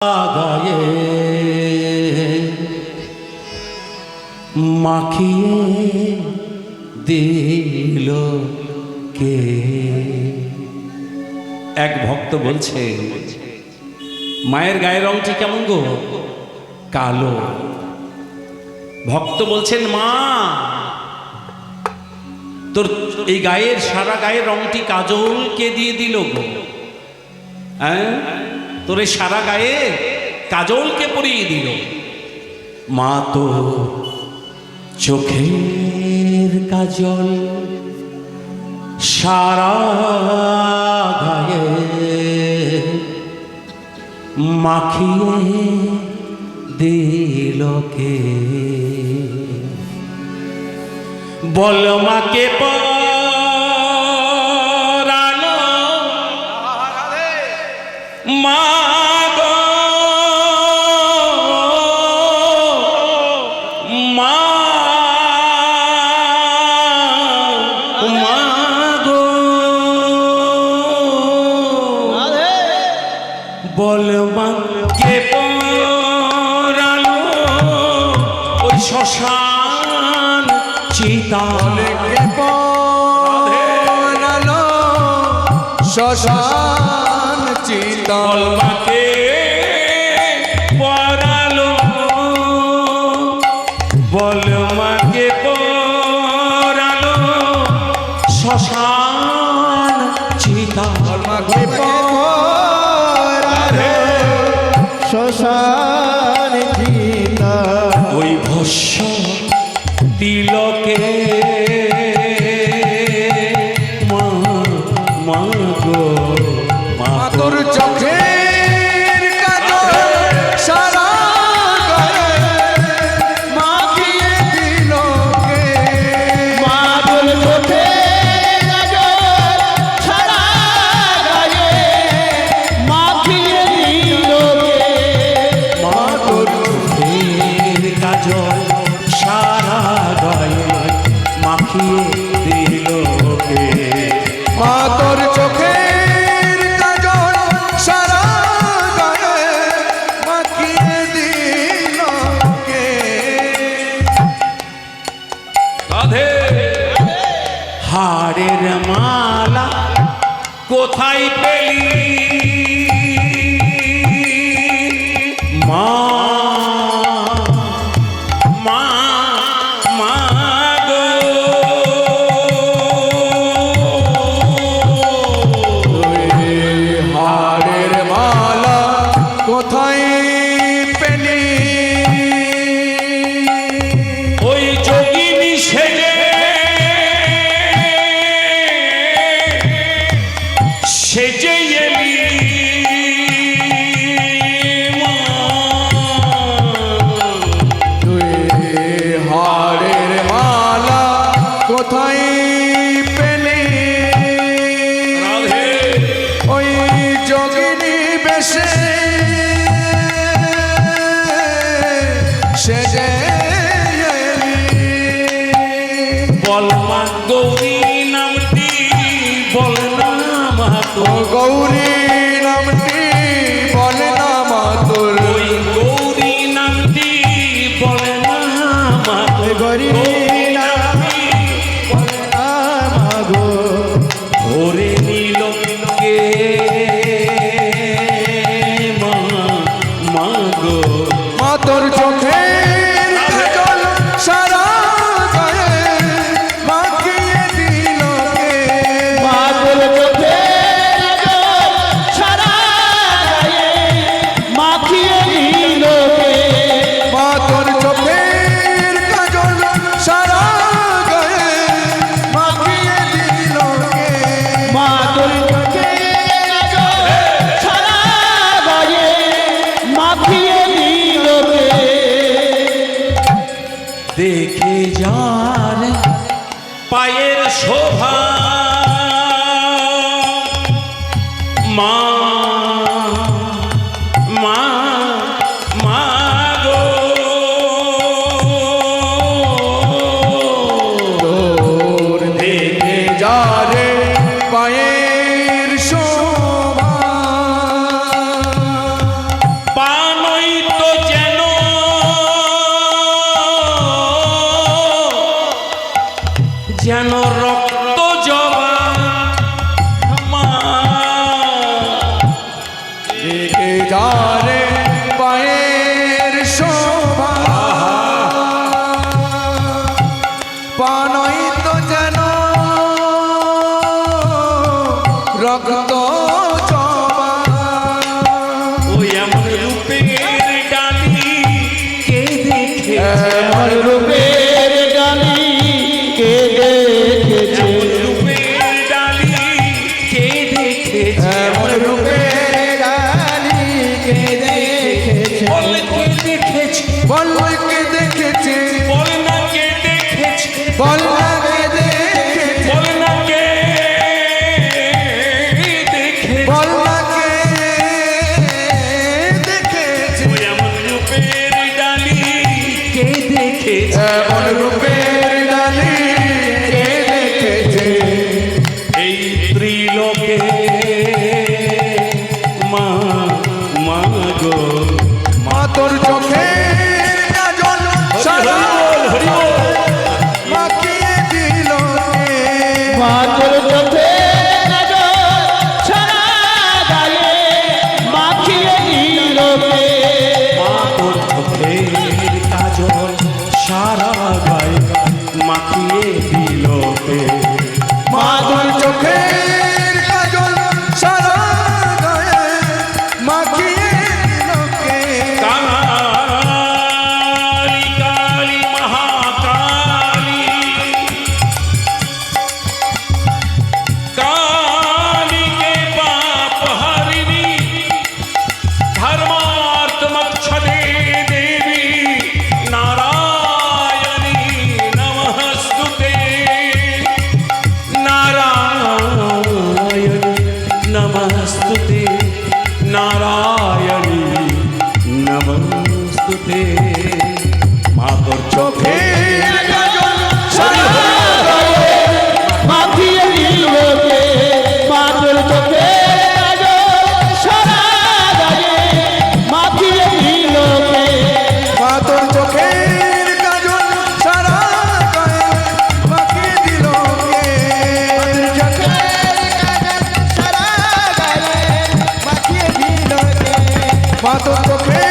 গায়ে মাখিয়ে দিল কে। এক ভক্ত বলছে, মায়ের গায়ের রংটি কেমন গো? কালো। ভক্ত বলছেন, মা তোর এই গায়ের সারা গায়ের রংটি কাজল কে দিয়ে দিল গো? হ্যাঁ, তোর এই সারা গায়ে কাজল কে পরিয়ে দিল? মা তো চোখের কাজল সারা গায়ে মাখিয়ে দিল কে। বল মাকে পরানো মা গো, মা গো, বল মাকে পরানো ওই শ্মশান চিতাকে পরানো শ্মশান চিতা। মাকে পরালো, বল মাকে পরালো শ্মশান চিতা। মাকে পরানো শ্মশান চিতা। ওই ভস্য তিলকে মা মা গো, মা তোর চোখের কাজল সারা গায়ে মাখিয়ে দিল কে। মা তোর চোখের কাজল সারা গায়ে মাখিয়ে দিল কে। মা তোর চোখের কাজল সারা গায়ে মাখিয়ে দিল কে। মা তোর চোখের কাজল সারা গায়ে মাখিয়ে দিল কে। রাধে। হাড়ের মালা কোথায় পেলি মা? মা মা গো, হাড়ের মালা কোথায় পেলি? ওই যোগিনী সেজে সেজে এলি মা। তুই হাড়ের মালা কোথায় পেলি? রাধে। ওই যোগিনী বেশে সেজে এলি। বল মা গৌরী নামটি বল না মা ও তোর। গৌরী নামটি বলে না মা তোর। ওই গৌরী নামটি বল না মা তোর। গৌরী নামটি বলে না মা গো। ধরে নিল কে মা মা গো। মা তোর চোখের কাজল সারা গায়ে মাখিয়ে দিল কে। মা তোর চোখের কাজল সারা গায়ে মাখিয়ে দিল কে। মা তোর চোখের কাজল সারা গায়ে মাখিয়ে দিল কে। মা তোর চোখের কাজল সারা গায়ে মাখিয়ে দিল কে। দেখে যার পায়ের শোভা মা মা মা গো। তোর দেখে যারে পায়ের শোভা। রূপের ডালি কে দেখে এমন রূপের ডালি কে দেখেছে রূপের ডালি কে দেখেছে এমন রূপের ডালি কে দেখেছে বল কে দেখেছে বল কে দেখেছে বল না কে দেখেছে বল কে দেখেছে বল না কে দেখেছে বল কে দেখেছে ওই এমন রূপের ডালি কে দেখেছে এমন রূপের ডালি কে দেখেছে এই ত্রিলোকে মা মা গো মা তোর চোখে কাজল সারা মাখিয়ে দিল মা তোর চোখে কাজল সারা গায়ে মাখিয়ে দিল কে মা তোর চোখের কাজল সারা গায়ে মাখিয়ে দিল কে মা তোর চোখের কাজল সারা গায়ে মাখিয়ে দিল কে কালী কালী মহাকালী काली के पाप हरिणी धर्मार्थ मोक्षदे देवी नारायणी नमस्तुते नारायणी नमस्तुते नारायणी नमस्तुते मातर चोखे কাজল সারা মাখিয়ে দিল কে মা তোর চোখে কাজল সারা গায়ে মাখিয়ে দিল কে মা তোর চোখের কাজল সারা গায়ে মাখিয়ে দিল কে মা তোর চোখের